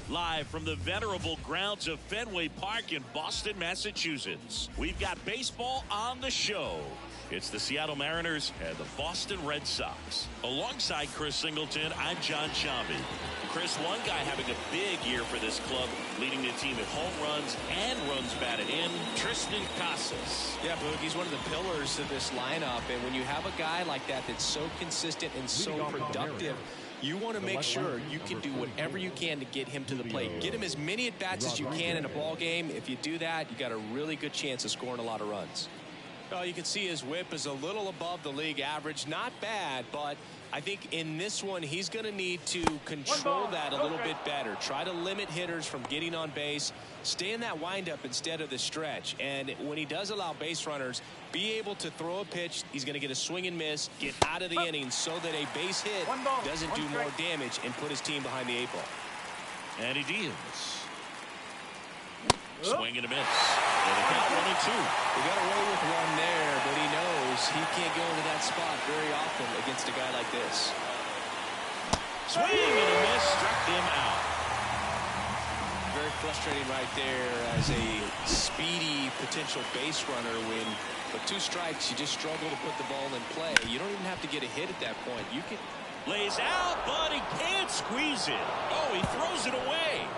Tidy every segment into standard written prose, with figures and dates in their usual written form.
Live from the venerable grounds of Fenway Park in Boston, Massachusetts, we've got baseball on the show. It's the Seattle Mariners and the Boston Red Sox. Alongside Chris Singleton, I'm John Shambi. Chris, one guy having a big year for this club, leading the team in home runs and runs batted in, Triston Casas. Yeah, Boog, he's one of the pillars of this lineup, and when you have a guy like that that's so consistent and so productive, you want to make sure you can do whatever you can to get him to the plate. Get him as many at-bats as you can in a ball game. If you do that, you got a really good chance of scoring a lot of runs. Well, you can see his whip is a little above the league average. Not bad, but I think in this one, he's going to need to control that a little bit better. Try to limit hitters from getting on base. Stay in that windup instead of the stretch. And when he does allow base runners, be able to throw a pitch. He's going to get a swing and miss, get out of the inning so that a base hit doesn't do more damage and put his team behind the 8 ball. And he deals. Swing and a miss. And the count 1-2. He got away with one there, but he knows he can't go into that spot very often against a guy like this. Swing and a miss, struck him out. Very frustrating right there as a speedy potential base runner when with 2 strikes you just struggle to put the ball in play. You don't even have to get a hit at that point. You can lays out, but he can't squeeze it. Oh, he throws it away.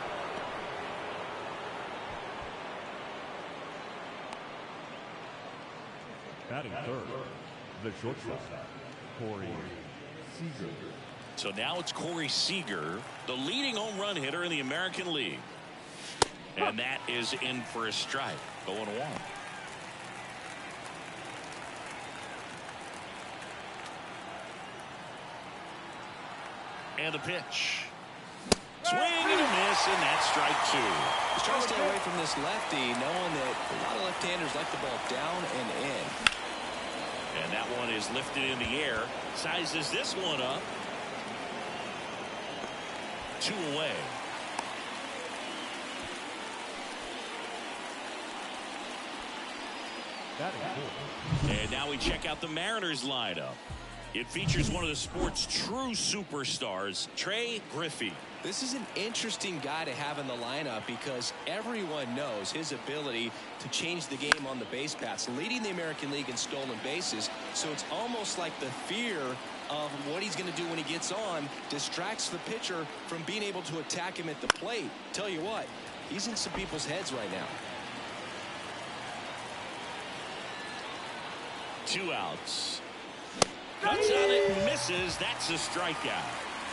Batting third, the shortstop, Corey Seager. So now it's Corey Seager, the leading home run hitter in the American League. And that is in for a strike. 0-1. And the pitch. Swing and a miss, and that's strike 2. He's trying to stay away from this lefty, knowing that a lot of left-handers like the ball down and in. And that one is lifted in the air. Sizes this one up. 2 away. And now we check out the Mariners lineup. It features one of the sport's true superstars, Trey Griffey. This is an interesting guy to have in the lineup because everyone knows his ability to change the game on the base paths, leading the American League in stolen bases. So it's almost like the fear of what he's going to do when he gets on distracts the pitcher from being able to attack him at the plate. Tell you what, he's in some people's heads right now. 2 outs. Cuts on it and misses. That's a strikeout.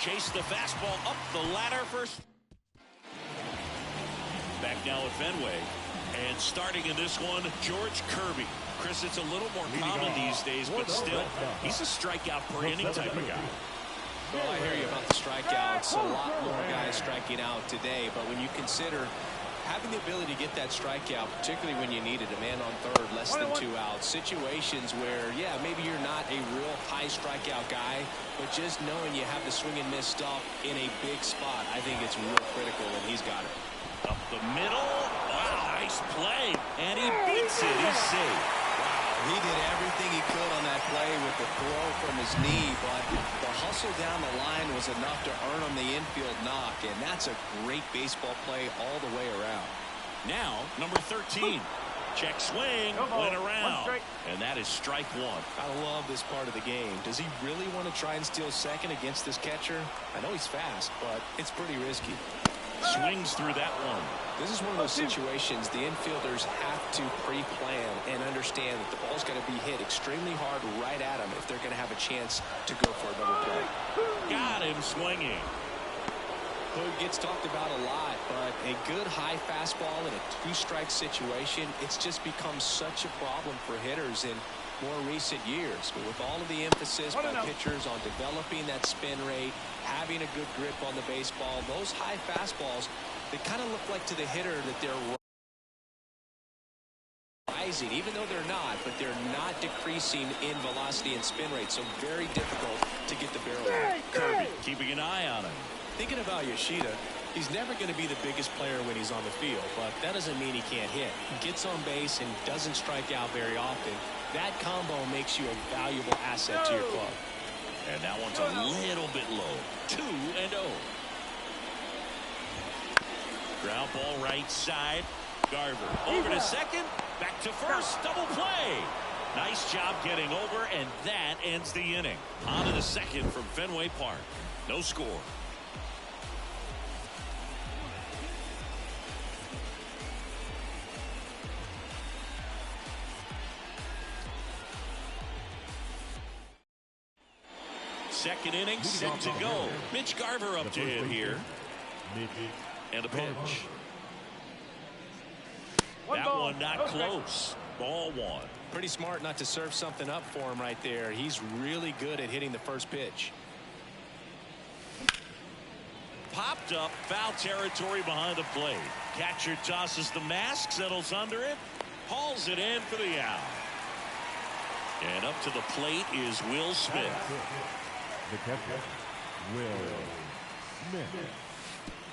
Chase the fastball up the ladder first. Back now at Fenway. And starting in this one, George Kirby. Chris, it's a little more common these days, but still, he's a strikeout per inning type of guy. Well, I hear you about the strikeouts. A lot more guys striking out today, but when you consider having the ability to get that strikeout, particularly when you needed a man on third, less than 2 outs, situations where, yeah, maybe you're not a real high strikeout guy, but just knowing you have the swing and miss stuff in a big spot, I think it's real critical, and he's got it. Up the middle. Wow, nice play. And he beats it. He's safe. He did everything he could on that play with the throw from his knee, but the hustle down the line was enough to earn him the infield knock, and that's a great baseball play all the way around. Now, number 13. Check swing, went around, and that is strike 1. I love this part of the game. Does he really want to try and steal second against this catcher? I know he's fast, but it's pretty risky. Swings through that one. This is one of those situations the infielders have to pre-plan and understand that the ball's got to be hit extremely hard right at them if they're going to have a chance to go for a double play. Got him swinging. It gets talked about a lot, but a good high fastball in a 2-strike situation, it's just become such a problem for hitters in more recent years. But with all of the emphasis by pitchers on developing that spin rate, having a good grip on the baseball, those high fastballs, they kind of look like to the hitter that they're rising, even though they're not, but they're not decreasing in velocity and spin rate, so very difficult to get the barrel out. Kirby keeping an eye on him. Thinking about Yoshida, he's never going to be the biggest player when he's on the field, but that doesn't mean he can't hit. He gets on base and doesn't strike out very often. That combo makes you a valuable asset to your club. And that one's a little bit low. 2-0. Ground ball right side. Garver over to second. Back to first. Double play. Nice job getting over, and that ends the inning. On to the second from Fenway Park. No score. Second inning, set to go. Mitch Garver up to hit here. And the pitch. That one not close. Ball one. Pretty smart not to serve something up for him right there. He's really good at hitting the first pitch. Popped up, foul territory behind the plate. Catcher tosses the mask, settles under it, hauls it in for the out. And up to the plate is Will Smith. The catcher, Will Smith.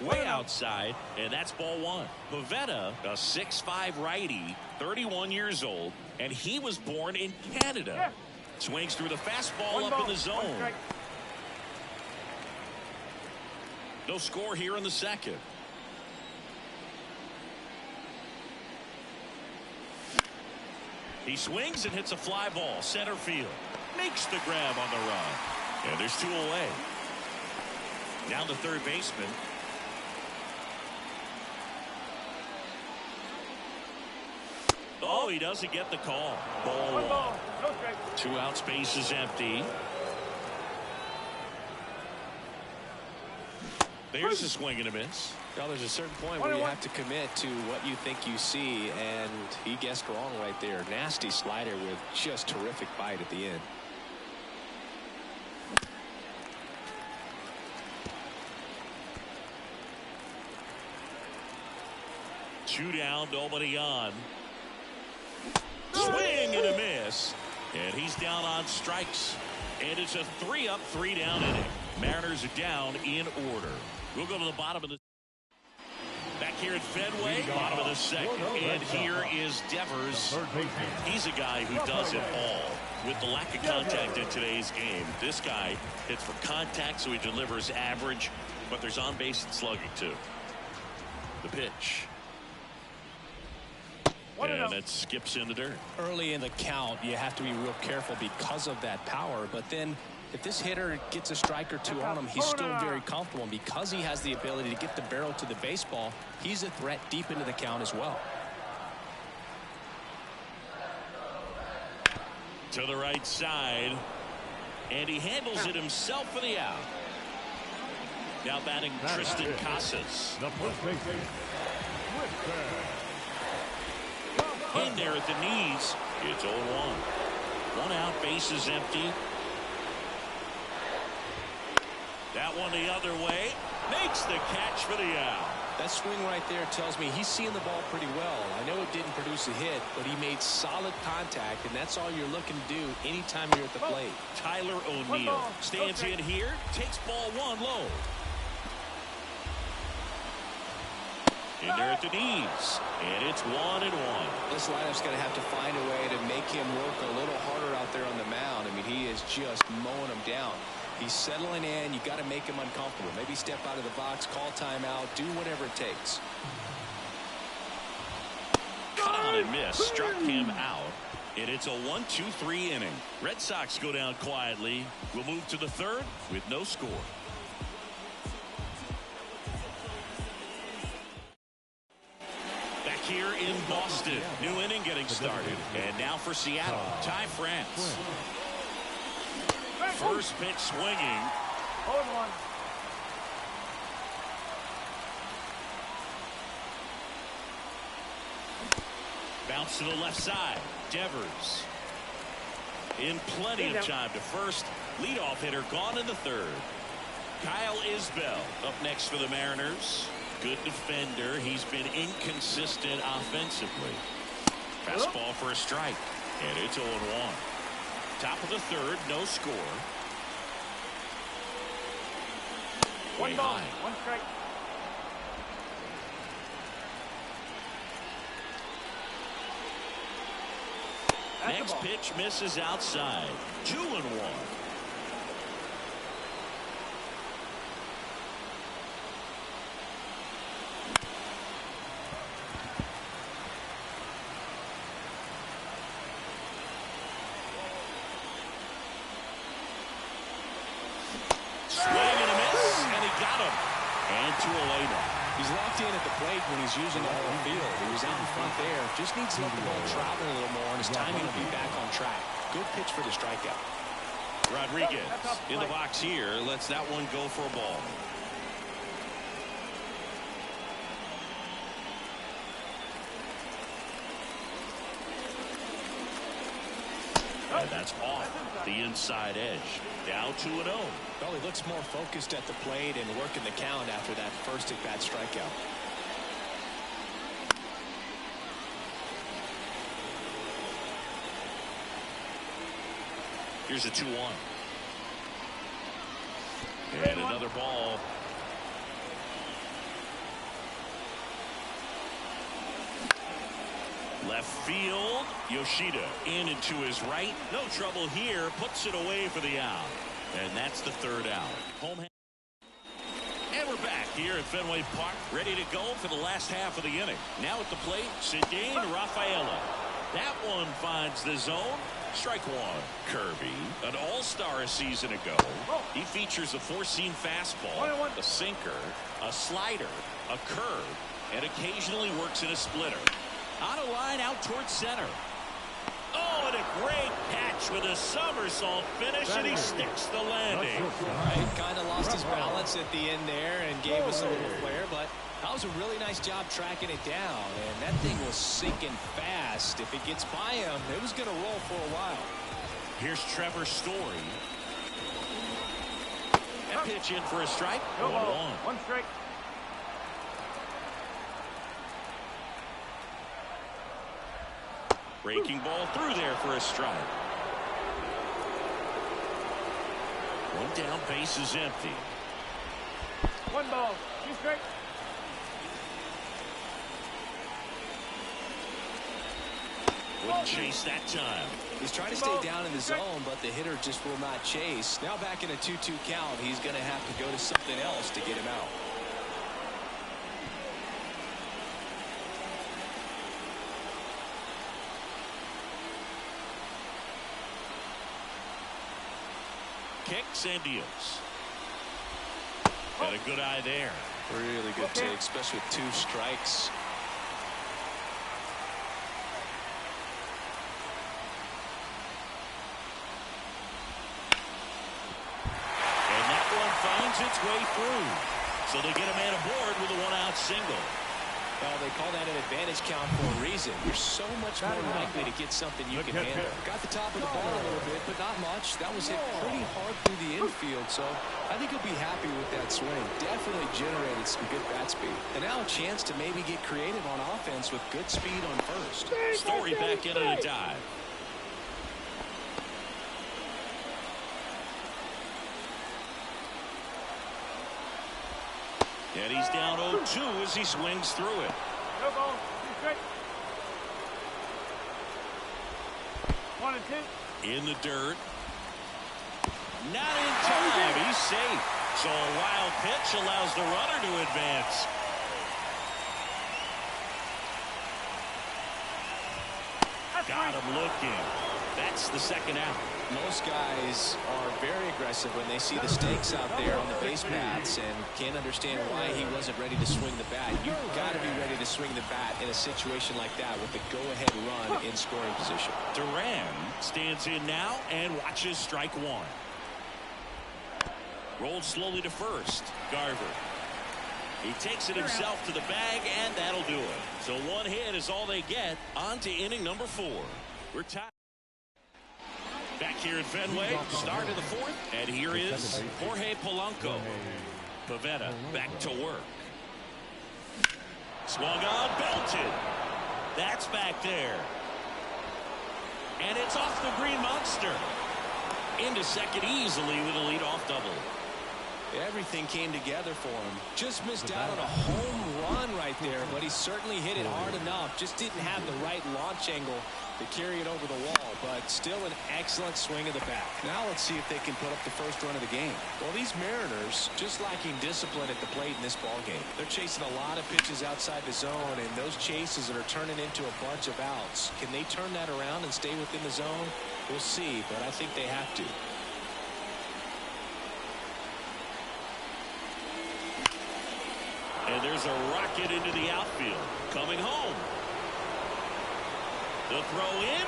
Way outside, and that's ball one. Pivetta, a 6'5" righty, 31 years old, and he was born in Canada. Swings through the fastball up in the zone. No score here in the second. He swings and hits a fly ball center field. Makes the grab on the run. And there's two away. Down to third baseman. Oh, he doesn't get the call. Ball one. 2 outs, base is empty. There's a swing and a miss. Well, there's a certain point where you have to commit to what you think you see, and he guessed wrong right there. Nasty slider with just terrific bite at the end. Two down, nobody on. Swing and a miss. And he's down on strikes. And it's a 3-up, 3-down inning. Mariners are down in order. We'll go to the bottom of the... Back here at Fenway, bottom of the second. And here is Devers. He's a guy who does it all. With the lack of contact in today's game, this guy hits for contact, so he delivers average. But there's on-base and slugging, too. The pitch. And it skips in the dirt. Early in the count, you have to be real careful because of that power. But then if this hitter gets a strike or two on him, he's still very comfortable. And because he has the ability to get the barrel to the baseball, he's a threat deep into the count as well. To the right side. And he handles it himself for the out. Now batting Tristan Casas. The first baseman, In there at the knees. It's 0-1. 1 out, base is empty. That one the other way. Makes the catch for the out. That swing right there tells me he's seeing the ball pretty well. I know it didn't produce a hit, but he made solid contact, and that's all you're looking to do anytime you're at the plate. Tyler O'Neill stands in here, takes ball one low. In there at the knees, and it's 1-1. This lineup's going to have to find a way to make him work a little harder out there on the mound. I mean, he is just mowing them down. He's settling in. You got to make him uncomfortable. Maybe step out of the box, call timeout, do whatever it takes. Cut on and miss, struck him out. And it's a 1-2-3 inning. Red Sox go down quietly. We'll move to the third with no score. Here in Boston, new inning getting started, and now for Seattle, Ty France. First pitch swinging. 0-1. Bounce to the left side. Devers in plenty of time to first. Leadoff hitter gone in the third. Kyle Isbell up next for the Mariners. Good defender. He's been inconsistent offensively. Fastball for a strike. And it's 0-1. Top of the third, no score. Way high. 1 strike. Next pitch misses outside. 2-1. And to a lay now. He's locked in at the plate when he's using the whole field. He was out in front there. Just needs to let the ball travel a little more, and his timing will be back on track. Good pitch for the strikeout. Rodriguez in the box here. Lets that one go for a ball. And that's off the inside edge. Down 2-0. Well, he looks more focused at the plate and working the count after that first at-bat strikeout. Here's a 2-1. And another ball. Left field, Yoshida in and to his right. No trouble here. Puts it away for the out. And that's the third out. Home. And we're back here at Fenway Park, ready to go for the last half of the inning. Now at the plate, Ceddanne Rafaela. That one finds the zone. Strike one. Kirby, an all-star a season ago. He features a four-seam fastball, a sinker, a slider, a curve, and occasionally works in a splitter. On a line out towards center. Oh, and a great catch with a somersault finish, and he sticks the landing. Right, kind of lost his balance at the end there and gave us a little flare, but that was a really nice job tracking it down, and that thing was sinking fast. If it gets by him, it was going to roll for a while. Here's Trevor Story. And pitch in for a strike. 1-1. One strike. Breaking ball through there for a strike. One down, base is empty. One ball, 2 strikes. Wouldn't chase that time. He's trying to stay down in the zone, but the hitter just will not chase. Now back in a 2-2 count, he's going to have to go to something else to get him out. Kicks and deals. Got a good eye there. Really good take, especially with 2 strikes. And that one finds its way through. So they get a man aboard with a 1-out single. Well, they call that an advantage count for a reason. You're so much more likely to get something you can handle. Got the top of the ball a little bit, but not much. That was hit pretty hard through the infield, so I think he'll be happy with that swing. Definitely generated some good bat speed. And now a chance to maybe get creative on offense with good speed on first. Story back in on a dive. And he's down 0-2 as he swings through it. No ball, 2 strikes. 1 and 2. In the dirt. Not in time. He's safe. So a wild pitch allows the runner to advance. Got him looking. That's the second out. Most guys are very aggressive when they see the stakes out there on the base paths and can't understand why he wasn't ready to swing the bat. You've got to be ready to swing the bat in a situation like that with the go-ahead run in scoring position. Duran stands in now and watches strike one. Rolled slowly to first. Garver. He takes it himself to the bag, and that'll do it. So one hit is all they get. On to inning number 4. We're tied. Back here at Fenway, start of the 4th, and here is Jorge Polanco. Pivetta back to work. Swung on, belted. That's back there. And it's off the Green Monster. Into second easily with a leadoff double. Everything came together for him. Just missed out on a home run right there, but he certainly hit it hard enough. Just didn't have the right launch angle to carry it over the wall, but still an excellent swing of the bat. Now let's see if they can put up the first run of the game. Well, these Mariners just lacking discipline at the plate in this ball game. They're chasing a lot of pitches outside the zone, and those chases are turning into a bunch of outs. Can they turn that around and stay within the zone? We'll see, but I think they have to. And there's a rocket into the outfield. Coming home. The throw in.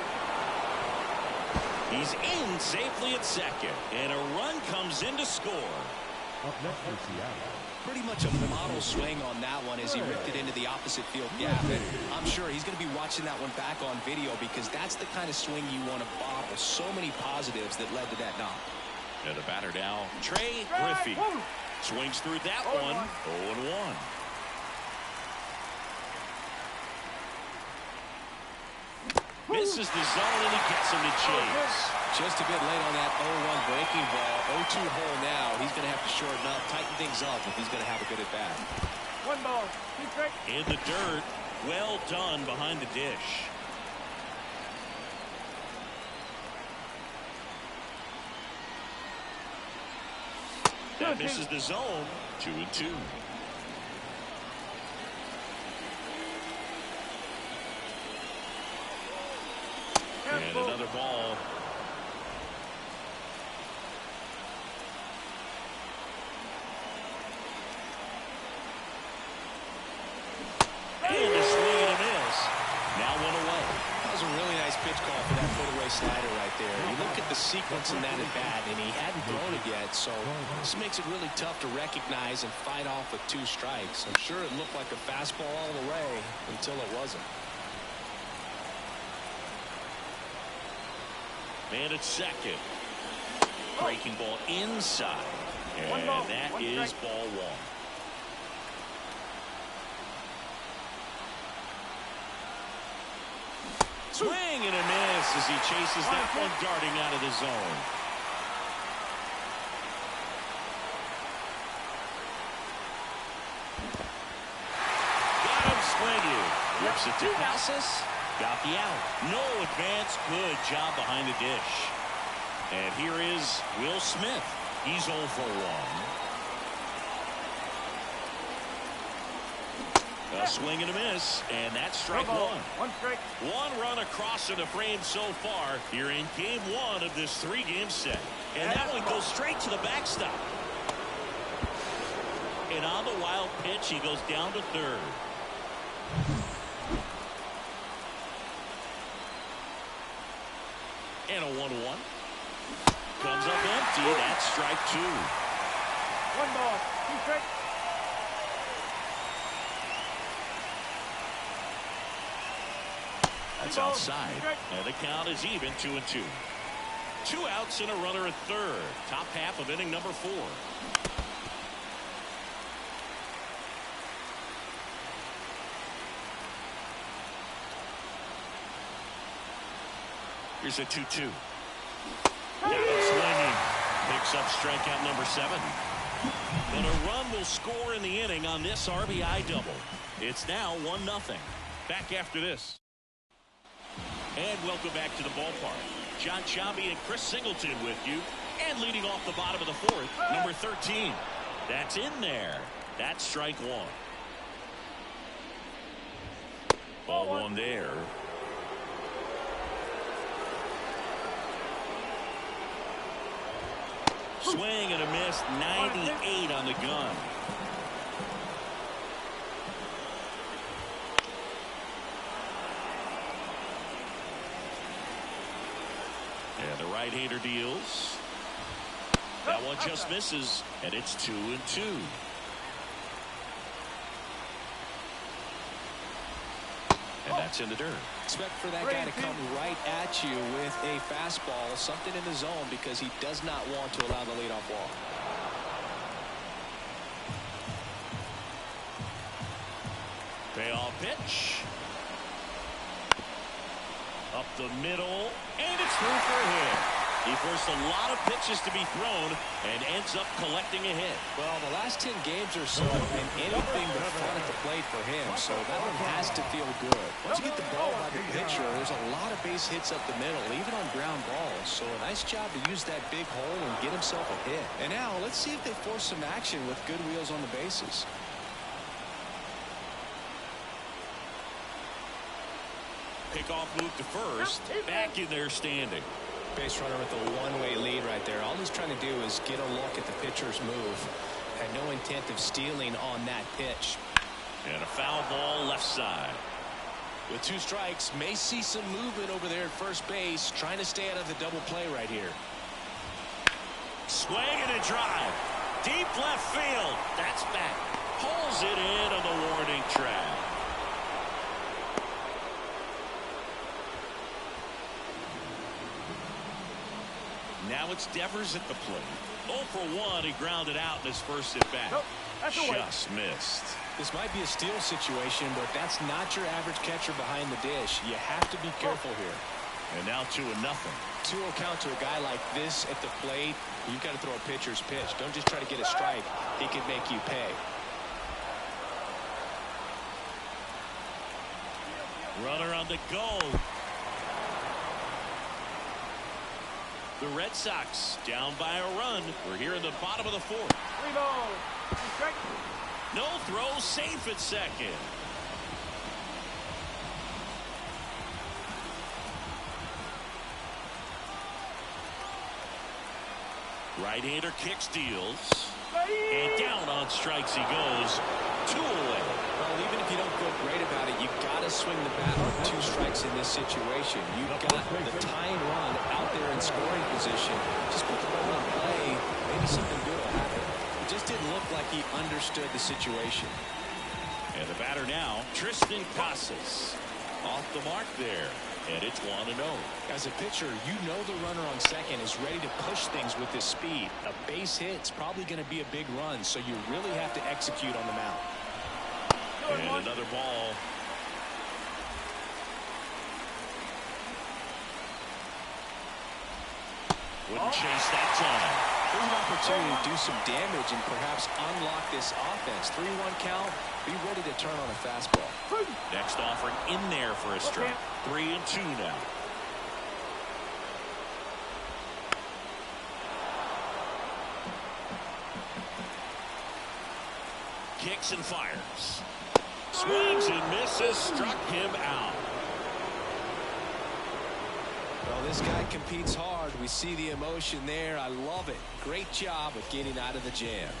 He's in safely at second. And a run comes in to score. Up next for Seattle. Pretty much a model swing on that one as he ripped it into the opposite field gap. And I'm sure he's going to be watching that one back on video because that's the kind of swing you want to bobble. So many positives that led to that knock. And the batter now, Trey Griffey. Swings through that one. 0-1. Misses the zone and he gets him to chase. Just a bit late on that 0-1 breaking ball. 0-2 hole now. He's going to have to shorten up, tighten things up if he's going to have a good at bat. 1 ball. 2 strikes. In the dirt. Well done behind the dish. That misses the zone. 2-2. And another ball. And a swing and a miss. Now one away. That was a really nice pitch call for that put-away slider right there. You look at the sequence in that at bat, and he hadn't thrown it yet, so this makes it really tough to recognize and fight off with 2 strikes. I'm sure it looked like a fastball all the way until it wasn't. Man at second. Breaking ball inside. And that is ball 1. Swing and a miss as he chases that one darting out of the zone. Got him swinging. Rips it to Casas. Got the out. No advance. Good job behind the dish. And here is Will Smith. He's 0 for 1. A swing and a miss, and that's strike 1. 1 strike. 1 run across in the frame so far here in game 1 of this 3-game set. And that one goes straight to the backstop. And on the wild pitch, he goes down to third. And a 1-1. Comes up empty. That's strike 2. 1 ball. 2 strikes. That's outside. And the count is even, 2-2. 2 outs and a runner at third. Top half of inning number 4. Here's a 2-2. Got him swinging. Picks up strikeout number 7. But a run will score in the inning on this RBI double. It's now 1-0. Back after this. And welcome back to the ballpark. John Sciambi and Chris Singleton with you. And leading off the bottom of the 4th, number 13. That's in there. That's strike 1. Ball 1 there. Swing and a miss. 98 on the gun. And the right-hander deals. That one just misses, and it's 2-2. And that's in the dirt. Expect for that guy to come right at you with a fastball, something in the zone, because he does not want to allow the leadoff walk. Payoff pitch. Up the middle, and it's through for a hit. He forced a lot of pitches to be thrown and ends up collecting a hit. Well, the last 10 games or so have been anything but fun at the plate for him, so that one has to feel good. Once you get the ball by the pitcher, there's a lot of base hits up the middle, even on ground balls. So a nice job to use that big hole and get himself a hit. And now, let's see if they force some action with good wheels on the bases. Pickoff move to first. Back in there standing. Base runner with a one-way lead right there. All he's trying to do is get a look at the pitcher's move. Had no intent of stealing on that pitch. And a foul ball left side. With 2 strikes, may see some movement over there at first base, trying to stay out of the double play right here. Swing and a drive. Deep left field. That's back. Pulls it in on the warning track. Now it's Devers at the plate. 0 for 1. He grounded out in his first at bat. Nope, that's away. Just missed. This might be a steal situation, but that's not your average catcher behind the dish. You have to be careful here. And now 2-0. 2-0 count to a guy like this at the plate. You've got to throw a pitcher's pitch. Don't just try to get a strike. He could make you pay. Runner on the go. The Red Sox down by a run. We're here in the bottom of the 4th. 3 balls. 2 strikes. No throw, safe at second. Right-hander kicks, deals. And down on strikes he goes. 2 away. Well, even if you don't feel great about it, you've got to swing the bat with 2 strikes in this situation. You've got the tying run out there in scoring position. Just put the ball in play. Maybe something good will happen. It just didn't look like he understood the situation. And the batter now, Tristan Casas. Off the mark there. And it's 1-0. As a pitcher, you know the runner on second is ready to push things with his speed. A base hit's probably going to be a big run, so you really have to execute on the mound. And another ball. Wouldn't chase that time. There's an opportunity to do some damage and perhaps unlock this offense. 3-1 count. Be ready to turn on a fastball. Next offering in there for a strike. 3-2 now. Kicks and fires. Swings and misses. Struck him out. Well, this guy competes hard. We see the emotion there. I love it. Great job of getting out of the jam.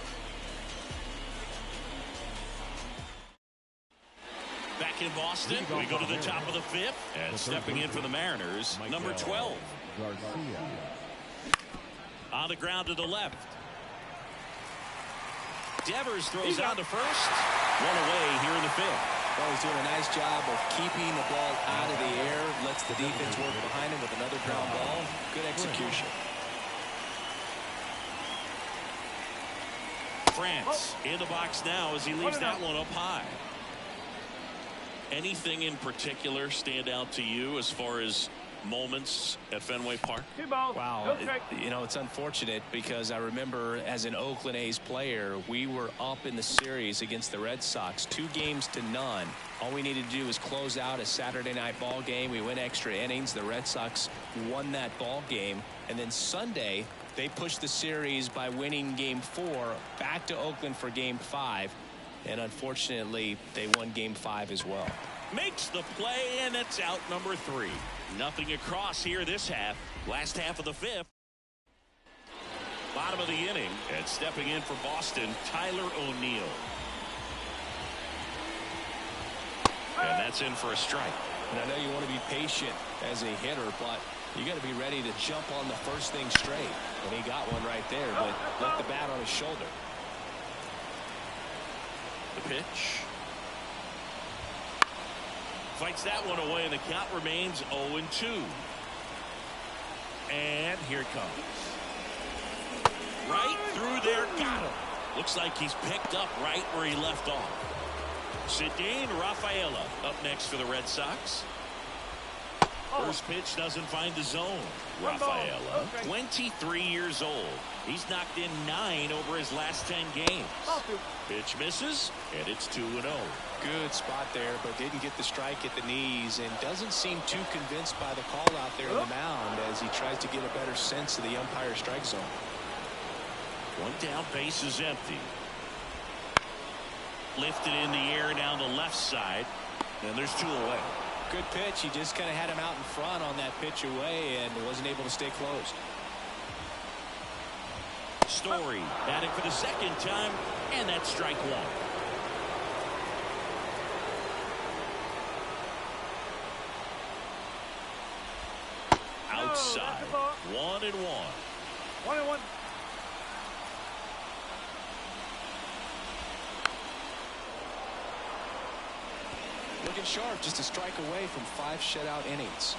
Back in Boston, we go to the top of the 5th. And stepping in for the Mariners, number 12. Garcia. On the ground to the left. Devers throws out to first. 1 away here in the 5th. Well, he's doing a nice job of keeping the ball out of the air. Lets the defense work behind him with another ground ball. Good execution. France in the box now as he leaves that one up high. Anything in particular stand out to you as far as moments at Fenway Park? 2 balls. Wow. No strikes. You know, it's unfortunate because I remember as an Oakland A's player, we were up in the series against the Red Sox, 2-0. All we needed to do was close out a Saturday night ball game. We went extra innings. The Red Sox won that ball game. And then Sunday, they pushed the series by winning Game 4 back to Oakland for Game 5. And unfortunately, they won Game 5 as well. Makes the play, and it's out number 3. Nothing across here this half. Last half of the 5th. Bottom of the inning, and stepping in for Boston, Tyler O'Neill. And that's in for a strike. And I know you want to be patient as a hitter, but you got to be ready to jump on the first thing straight. And he got one right there, but left the bat on his shoulder. The pitch. Fights that one away, and the count remains 0-2. And here it comes. Right through there, got him. Looks like he's picked up right where he left off. Ceddanne Rafaela up next for the Red Sox. First pitch doesn't find the zone. Rafaela, 23 years old. He's knocked in 9 over his last 10 games. Pitch misses, and it's 2-0. Good spot there, but didn't get the strike at the knees and doesn't seem too convinced by the call out there in the mound as he tries to get a better sense of the umpire strike zone. One down, base is empty. Lifted in the air down the left side, and there's 2 away. Good pitch. He just kind of had him out in front on that pitch away and wasn't able to stay closed. Story batting for the second time, and that's strike 1. outside. 1-1. 1-1. Looking sharp, just a strike away from 5 shutout innings.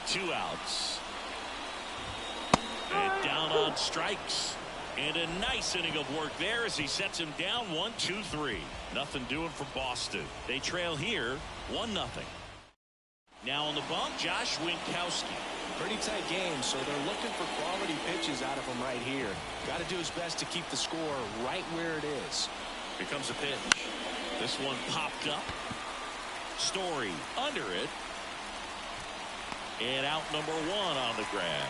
Two outs. And down on strikes. And a nice inning of work there as he sets him down 1-2-3. Nothing doing for Boston. They trail here 1-0. Now on the bump, Josh Winkowski. Pretty tight game, so they're looking for quality pitches out of him right here. Got to do his best to keep the score right where it is. Here comes a pitch. This one popped up. Story under it. And out number 1 on the grab.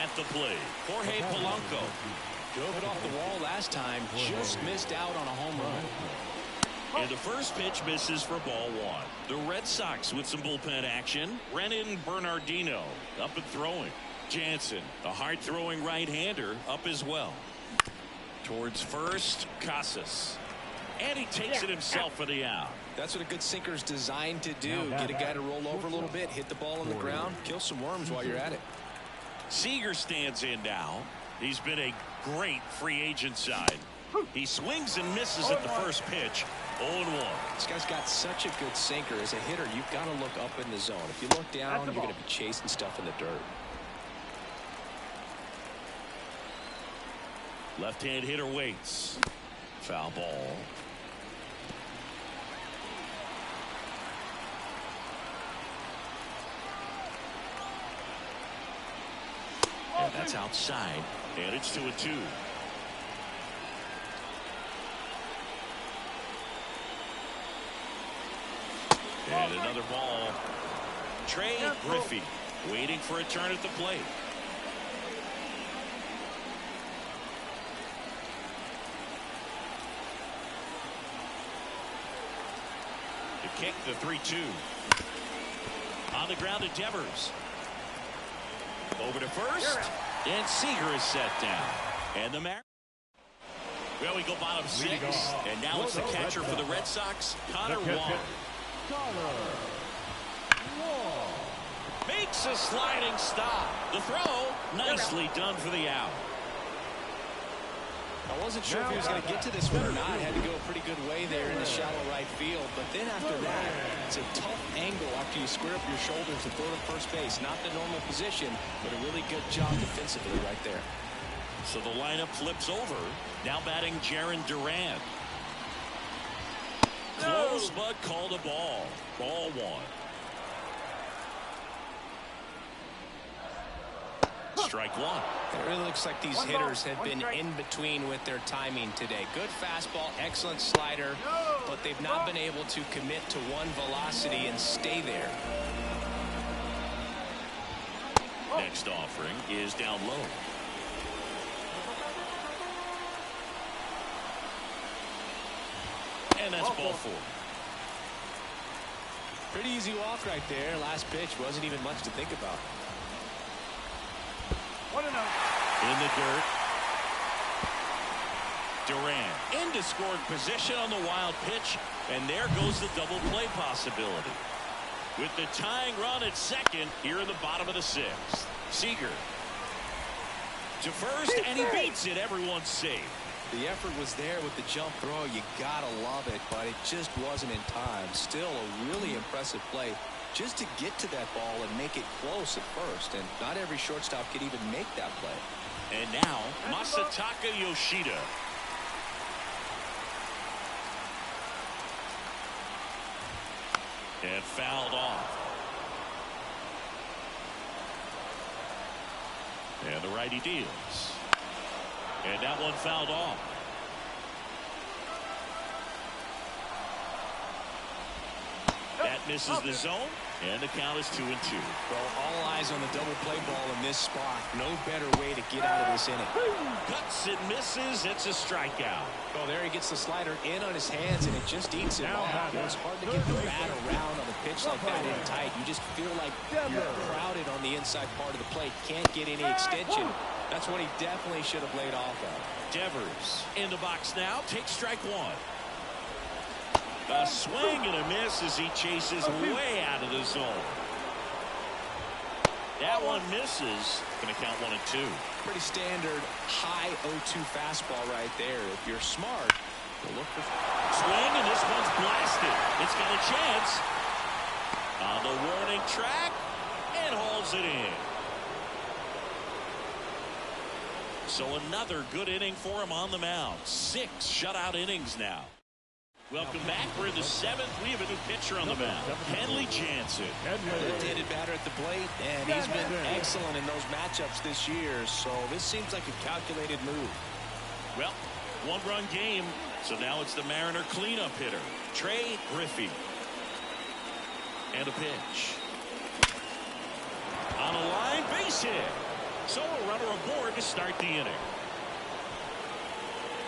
At the plate, Jorge Polanco. Drove it off the wall last time, just missed out on a home run. And the first pitch misses for ball 1. The Red Sox with some bullpen action. Brennan Bernardino up and throwing. Jansen, a hard-throwing right-hander, up as well. Towards first, Casas. And he takes it himself for the out. That's what a good sinker's designed to do. Get a guy to roll over a little bit, hit the ball on the ground, kill some worms while you're at it. Seager stands in now. He's been a great free agent side. He swings and misses at the first pitch. 0-1. This guy's got such a good sinker. As a hitter, you've got to look up in the zone. If you look down, you're going to be chasing stuff in the dirt. Left-hand hitter waits. Foul ball. And that's outside. And it's 2-2. And another ball. Trey Griffey waiting for a turn at the plate. The kick, the 3-2. On the ground to Devers. Over to first. And Seager is set down. And the well, we go bottom 6. And now it's the catcher for the Red Sox, Connor Wong. Makes a sliding stop. The throw, nicely done for the out. I wasn't sure if he was going to get to this one or not. Had to go a pretty good way there in the shallow right field. But then after that, it's a tough angle after you square up your shoulders to throw to first base. Not the normal position, but a really good job defensively right there. So the lineup flips over. Now batting Jarren Duran. Close, but called a ball. Ball 1. Strike 1. It really looks like these hitters have been in between with their timing today. Good fastball, excellent slider, but they've not been able to commit to one velocity and stay there. Next offering is down low. And that's ball 4. Pretty easy walk right there. Last pitch wasn't even much to think about. In the dirt. Duran into scoring position on the wild pitch. And there goes the double play possibility. With the tying run at second here in the bottom of the 6th. Seager to first, and he beats it. Everyone's safe. The effort was there with the jump throw. You gotta love it, but it just wasn't in time. Still a really impressive play just to get to that ball and make it close at first. And not every shortstop can even make that play. And now Masataka Yoshida. And fouled off. And the righty deals. And that one fouled off. That misses the zone, and the count is 2-2. Well, all eyes on the double play ball in this spot. No better way to get out of this inning. Cuts and misses. It's a strikeout. Oh, there he gets the slider in on his hands, and it just eats him off. It's hard to get the bat around on a pitch like that in tight. You just feel like you're crowded on the inside part of the plate. Can't get any extension. That's what he definitely should have laid off of. Devers in the box now. Takes strike one. A swing and a miss as he chases way out of the zone. That one misses. Going to count 1-2. Pretty standard high 0-2 fastball right there. If you're smart, you'll look for swing, and this one's blasted. It's got a chance on the warning track and hauls it in. So another good inning for him on the mound. 6 shutout innings now. Welcome back. We're in the 7th. We have a new pitcher on the mound, Kenley Jansen. Left-handed batter at the plate, and he's been excellent in those matchups this year. So this seems like a calculated move. Well, 1-run game. So now it's the Mariner cleanup hitter, Trey Griffey. And a pitch. On a line, base hit. So a runner aboard to start the inning.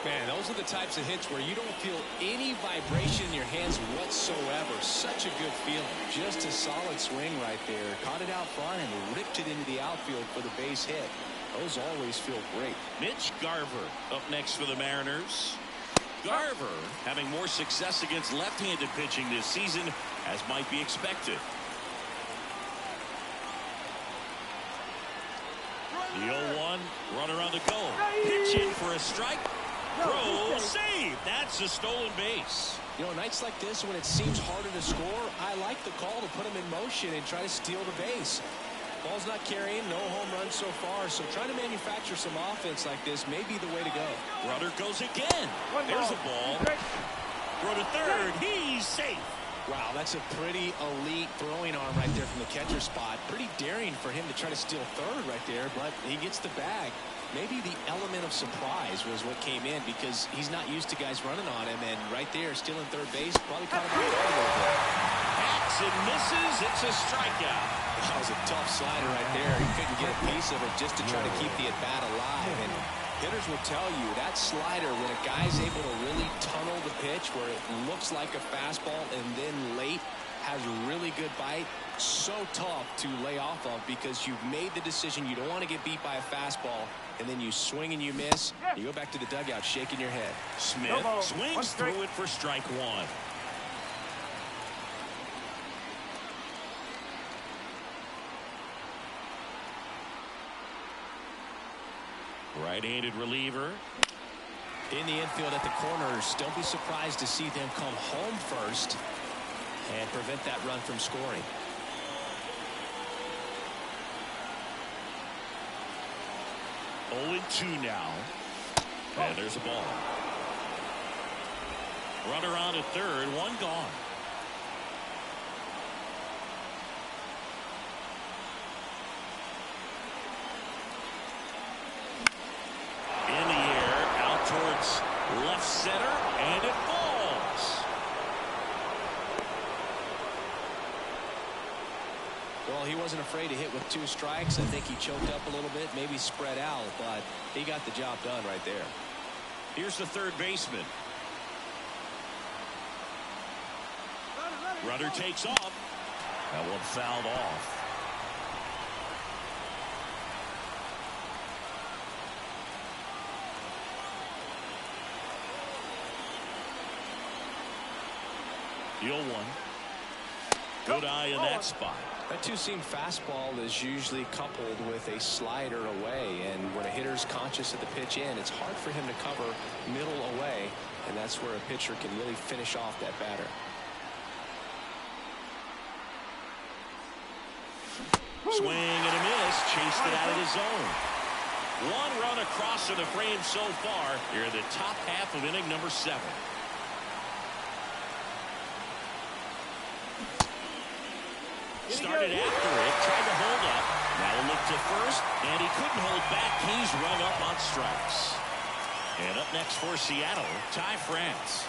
Man, those are the types of hits where you don't feel any vibration in your hands whatsoever. Such a good feeling. Just a solid swing right there. Caught it out front and ripped it into the outfield for the base hit. Those always feel great. Mitch Garver up next for the Mariners. Garver having more success against left-handed pitching this season, as might be expected. The 0-1, runner on the go. Pitch in for a strike. Throw, save. That's a stolen base. You know, nights like this when it seems harder to score, I like the call to put him in motion and try to steal the base. Ball's not carrying, no home runs so far, so trying to manufacture some offense like this may be the way to go. Runner goes again. There's a ball. Throw to third. He's safe. Wow, that's a pretty elite throwing arm right there from the catcher spot. Pretty daring for him to try to steal third right there, but he gets the bag. Maybe the element of surprise was what came in because he's not used to guys running on him, and right there, stealing third base, probably caught him off guard a little bit. Hacks and misses. It's a strikeout. That was a tough slider right there. He couldn't get a piece of it just to try to keep the at-bat alive. And hitters will tell you that slider, when a guy's able to really tunnel the pitch where it looks like a fastball and then late has a really good bite, so tough to lay off of because you've made the decision you don't want to get beat by a fastball, and then you swing and you miss. You go back to the dugout shaking your head. Smith swings through it for strike one. Right-handed reliever. In the infield at the corners, don't be surprised to see them come home first and prevent that run from scoring. Oh, 0-2 now. And there's a ball. Runner on at third, one gone. In the air, out towards left center, and it falls. Well, he wasn't afraid to hit with 2 strikes. I think he choked up a little bit, maybe spread out, but he got the job done right there. Here's the third baseman. Runner takes off. That one fouled off. The 0-1. Good eye in that spot. That two-seam fastball is usually coupled with a slider away, and when a hitter's conscious of the pitch in, it's hard for him to cover middle away, and that's where a pitcher can really finish off that batter. Swing and a miss. Chased it out of the zone. 1 run across to the frame so far. Here in the top half of inning number 7. Started after it, tried to hold up. Now a look to first, and he couldn't hold back. He's rung up on strikes. And up next for Seattle, Ty France.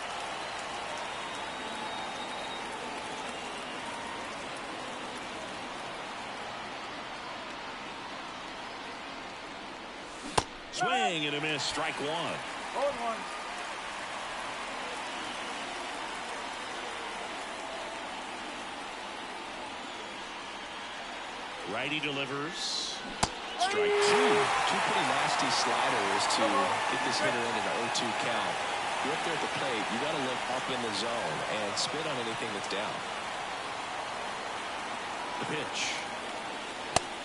Swing and a miss. Strike one. 0-1. Righty delivers. Strike two. Two pretty nasty sliders to get this hitter into the 0-2 count. You're up there at the plate. You got to look up in the zone and spit on anything that's down. The pitch.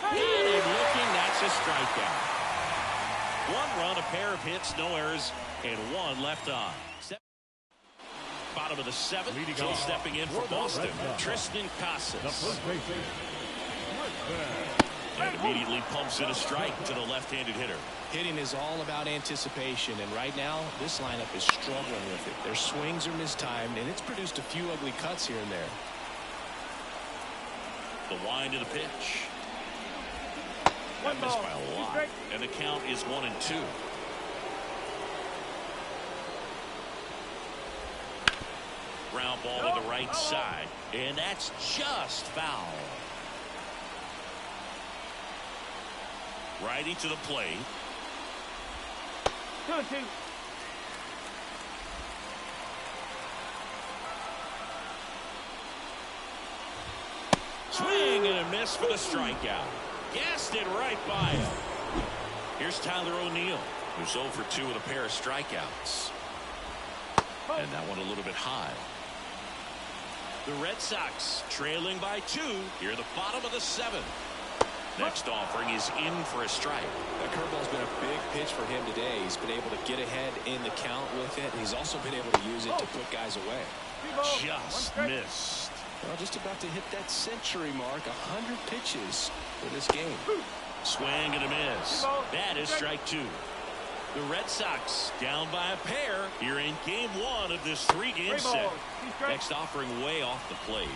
And looking, that's a strikeout. One run, a pair of hits, no errors, and one left on. Bottom of the seventh. Still stepping in for Boston, Triston Casas. And immediately pumps in a strike to the left-handed hitter. Hitting is all about anticipation, and right now this lineup is struggling with it. Their swings are mistimed, and it's produced a few ugly cuts here and there. The wind of the pitch. That missed by a lot, and the count is 1-2. Ground ball to the right side, and that's just foul. Righty to the plate. 2-2. Swing and a miss for the strikeout. Gassed it right by him. Here's Tyler O'Neill, who's 0 for 2 with a pair of strikeouts. And that one a little bit high. The Red Sox trailing by 2 here at the bottom of the 7th. Next offering is in for a strike. That curveball's been a big pitch for him today. He's been able to get ahead in the count with it. He's also been able to use it to put guys away. Just missed. Well, just about to hit that century mark. 100 pitches for this game. Swing and a miss. That is strike 2. The Red Sox down by a pair here in game 1 of this 3-game set. Next offering way off the plate.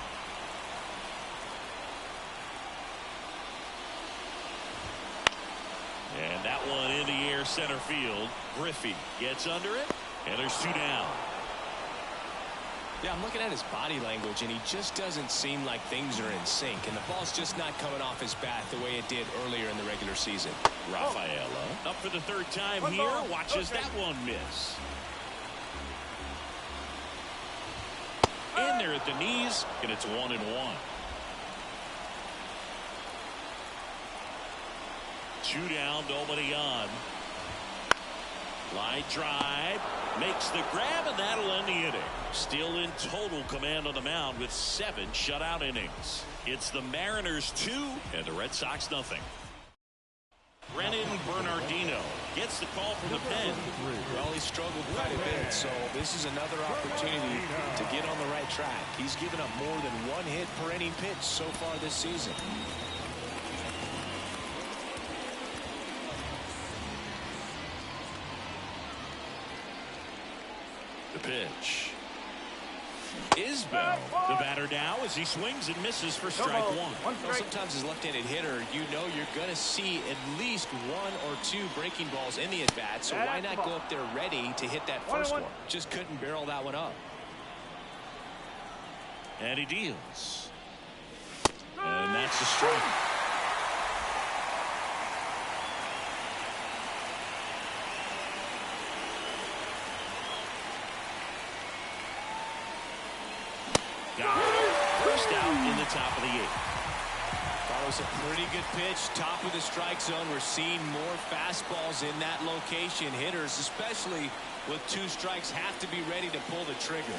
And that one in the air center field. Griffey gets under it, and there's 2 down. Yeah, I'm looking at his body language, and he just doesn't seem like things are in sync, and the ball's just not coming off his bat the way it did earlier in the regular season. Rafaela up for the 3rd time here. Watches that one miss. In there at the knees, and it's 1-1. Two down, nobody on. Line drive, makes the grab, and that'll end the inning. Still in total command on the mound with 7 shutout innings. It's the Mariners 2 and the Red Sox nothing. Brennan Bernardino gets the call from the pen. Well, he struggled quite a bit, so this is another opportunity to get on the right track. He's given up more than 1 hit per inning pitch so far this season. The pitch. Isbell, the batter now, as he swings and misses for strike 1. Well, sometimes as left-handed hitter, you know you're going to see at least 1 or 2 breaking balls in the at-bat, so why not go up there ready to hit that first one? Just couldn't barrel that one up. And he deals. And that's a strike. Got it. First out in the top of the 8th. That was a pretty good pitch. Top of the strike zone. We're seeing more fastballs in that location. Hitters, especially with 2 strikes, have to be ready to pull the trigger.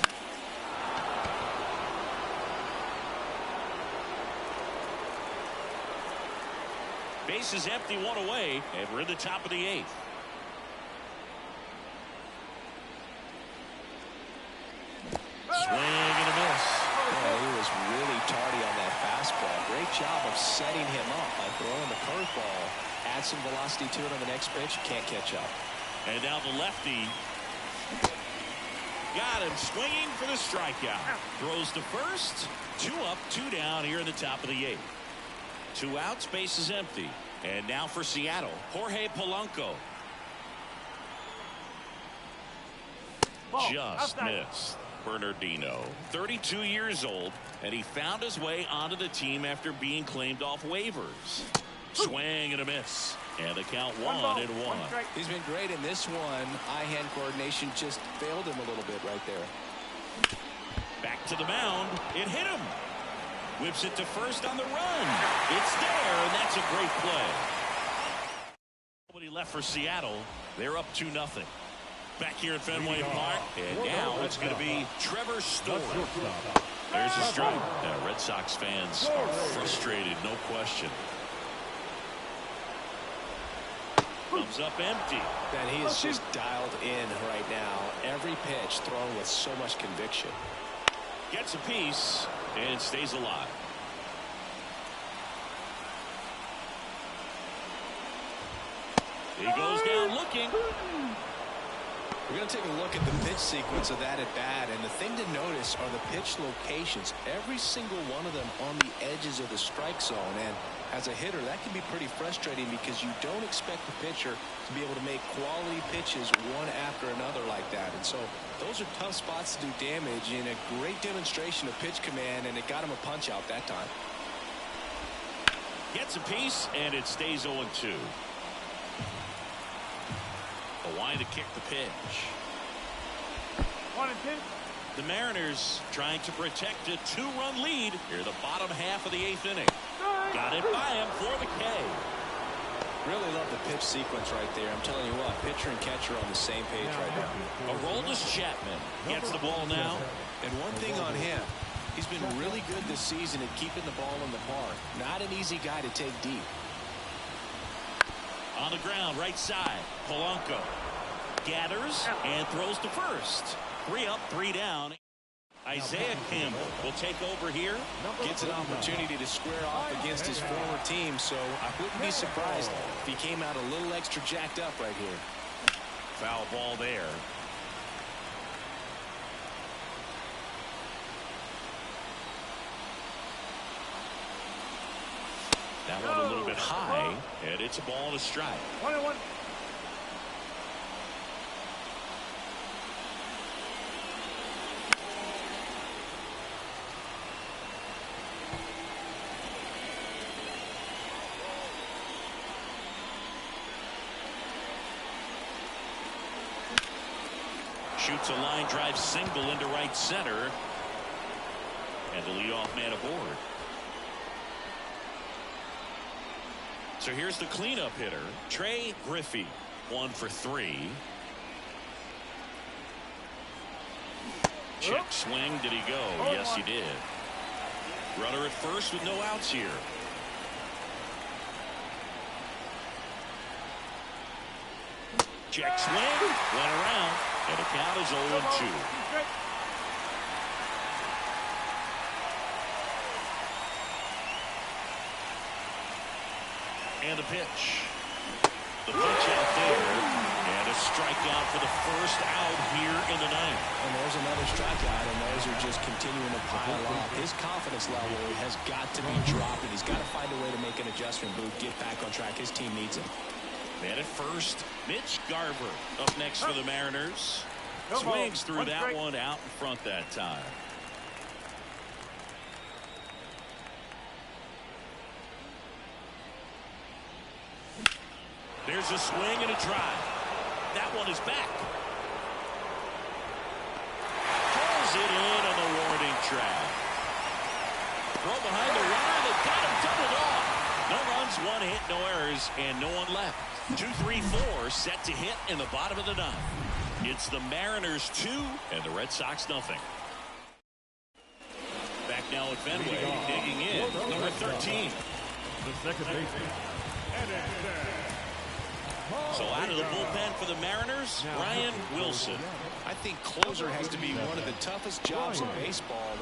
Base is empty, 1 away, and we're in the top of the 8th. Swing and a miss. Yeah, he was really tardy on that fastball. Great job of setting him up by throwing the curveball. Add some velocity to it on the next pitch. Can't catch up. And now the lefty. Got him swinging for the strikeout. Throws to first. 2 up, 2 down here in the top of the 8th. 2 outs, base is empty. And now for Seattle, Jorge Polanco. Just missed. Bernardino, 32 years old, and he found his way onto the team after being claimed off waivers. Swing and a miss. And the count 1-1. He's been great in this one. Eye-hand coordination just failed him a little bit right there. Back to the mound. It hit him. Whips it to first on the run. It's there, and that's a great play. Nobody left for Seattle. They're up 2-0. Back here at Fenway Park, and now it's going to be Trevor Story. There's a strike. Red Sox fans are frustrated, no question. Comes up empty. And he is just dialed in right now. Every pitch thrown with so much conviction. Gets a piece and stays alive. He goes down looking. We're going to take a look at the pitch sequence of that at bat, and the thing to notice are the pitch locations. Every single one of them on the edges of the strike zone, and as a hitter, that can be pretty frustrating because you don't expect the pitcher to be able to make quality pitches one after another like that. And so those are tough spots to do damage, and a great demonstration of pitch command, and it got him a punch out that time. Gets a piece, and it stays 0-2. The line to kick the pitch. 1-2. The Mariners trying to protect a 2-run lead here the bottom half of the 8th inning. Got it by him for the K. Really love the pitch sequence right there. I'm telling you what, pitcher and catcher on the same page right now. Aroldis Chapman gets the ball now. And one thing on him, he's been really good this season at keeping the ball in the park. Not an easy guy to take deep. On the ground, right side, Polanco gathers and throws to first. 3 up, 3 down. Isaiah Campbell will take over here. Gets an opportunity to square off against his former team, so I wouldn't be surprised if he came out a little extra jacked up right here. Foul ball there. That one a little bit high, and it's a ball and a strike. 1-1. Shoots a line drive single into right center, and the leadoff man aboard. So here's the cleanup hitter, Trey Griffey, 1 for 3. Check swing. Did he go? Yes, he did. Runner at first with no outs here. Check swing. Went around. And the count is 0-2. And the pitch. The pitch out there. And a strikeout for the first out here in the ninth. And there's another strikeout, and those are just continuing to pile up. His confidence level has got to be dropping. He's got to find a way to make an adjustment move, get back on track. His team needs him. Man at first, Mitch Garver up next for the Mariners. Swings through that one out in front that time. There's a swing and a drive. That one is back. Pulls it in on the warning track. Throw behind the runner that got him doubled off. No runs, 1 hit, no errors, and no one left. 2-3-4 set to hit in the bottom of the 9th. It's the Mariners 2 and the Red Sox nothing. Back now at Fenway, digging in, number 13. The second baseman. So out of the bullpen for the Mariners, Ryan Wilson. I think closer has to be one of the toughest jobs in baseball.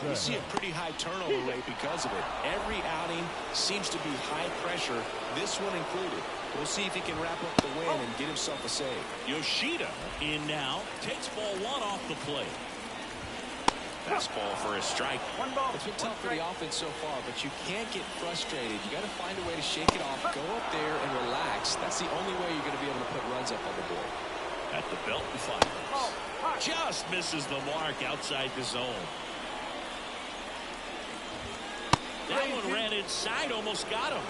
We see a pretty high turnover rate because of it. Every outing seems to be high pressure, this one included. We'll see if he can wrap up the win and get himself a save. Yoshida in now, takes ball 1 off the plate. Fastball for a strike. It's been tough for the offense so far, but you can't get frustrated. You got to find a way to shake it off, go up there and relax. That's the only way you're going to be able to put runs up on the board. At the belt and fires. Just misses the mark outside the zone. That one ran inside, almost got him.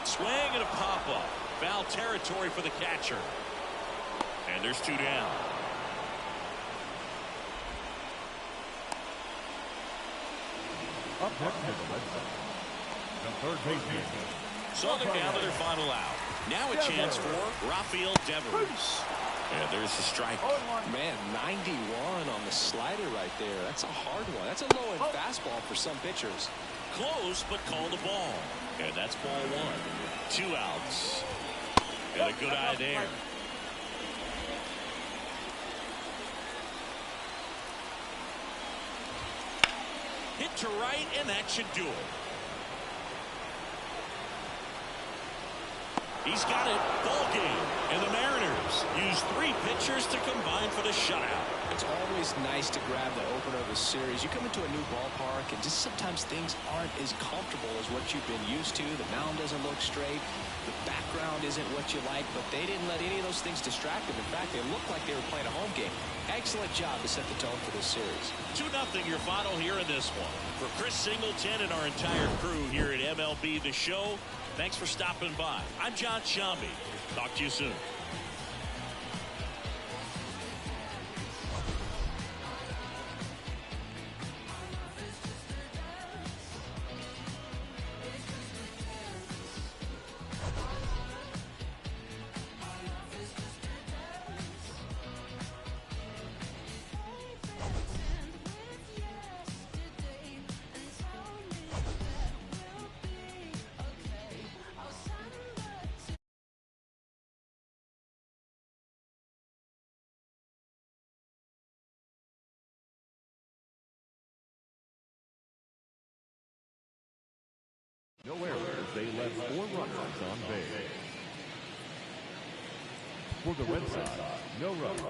Swing and a pop-up. Foul territory for the catcher. And there's 2 down. Up next is the Red Sox. The third baseman. So they're down to their final out. Now a chance for Rafael Devers. And there's the strike. Man, 91 on the slider right there. That's a hard one. That's a low-end fastball for some pitchers. Close, but called a ball. And that's ball 1. 2 outs. And a good eye there. Hit to right, and that should do it. He's got it. Ball game. And the Mariners use 3 pitchers to combine for the shutout. It's always nice to grab the opener of a series. You come into a new ballpark, and just sometimes things aren't as comfortable as what you've been used to. The mound doesn't look straight. The background isn't what you like, but they didn't let any of those things distract them. In fact, they looked like they were playing a home game. Excellent job to set the tone for this series. 2-0 your final here in this one. For Chris Singleton and our entire crew here at MLB The Show, thanks for stopping by. I'm John Shambi. Talk to you soon. No errors. They left 4 runners on base. For the Red Sox, no runs.